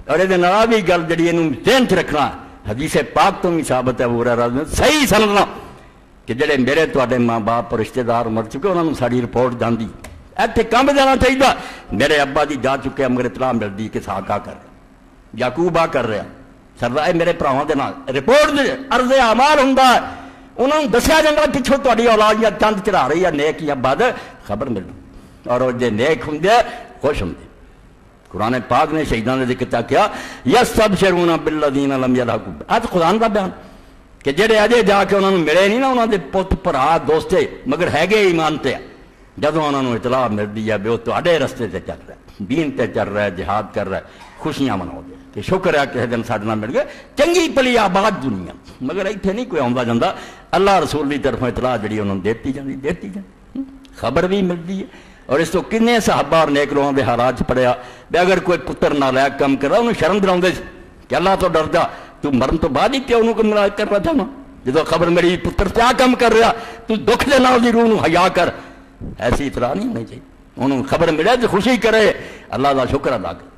اور یہ بھی گل جی ذہن چ رکھنا حدیث پاک تو بھی ثابت ہے صحیح سمجھنا کہ جڑے میرے تے ماں باپ اور رشتے دار مر چکے انہوں نے ساری رپورٹ جاندی ایتھے کم جانا چاہیے میرے ابا جی جا چکے مگر اطلاع ملتی کہ ساکا کر رہا یعقوب آ کر رہا سردار میرے بھراواں دے نال رپورٹ عرض اعمال ہوندا انہوں نے دسیا جاتا پچھوں تاری اولاد یا چند چڑھا رہی ہے نیک یا بد خبر ملنی اور وہ جے نیک ہوں خوش ہوں قرآن پاک نے شہیدان نے ذکر کیا یستبشرون بالذین لم یلحقوا آج قرآن کا بیان کہ جڑے اجے جا کے انہوں نے ملے نہیں نا انہوں نے پت بھرا دوستے مگر ہے گے ایمان تے جدوں انہوں نے اطلاع ملتی ہے بھی وہ تواڈے رستے تے چل رہا ہے دین تے چل رہا ہے جہاد کر رہا ہے خوشیاں مناؤ دے کہ شکر ہے کہ دن ساڈے نال مل گئے چنگی پلی آباد دنیا مگر ایتھے نہیں کوئی آوندا جاندا اللہ رسول کی طرفوں اطلاع جڑی انہوں نے دیتی جاندی خبر بھی ملتی ہے اور اس تو کنے صحابہ اور نیک لوگوں کے حالات پڑھیا بھی اگر کوئی پتر نالائق کام کر رہا انہوں شرم دلاؤندے کہ اللہ تو ڈردا تو مرن تو بعد ہی پیو نوں نالائق کر رہا تھا نا جدو خبر میری پتر کیا کام کر رہا تو دکھ دے نال دی روح نوں حیا کر ایسی اطلاع نہیں ہونی چاہیے انہوں خبر ملے تو خوشی کرے اللہ کا شکر ادا کرے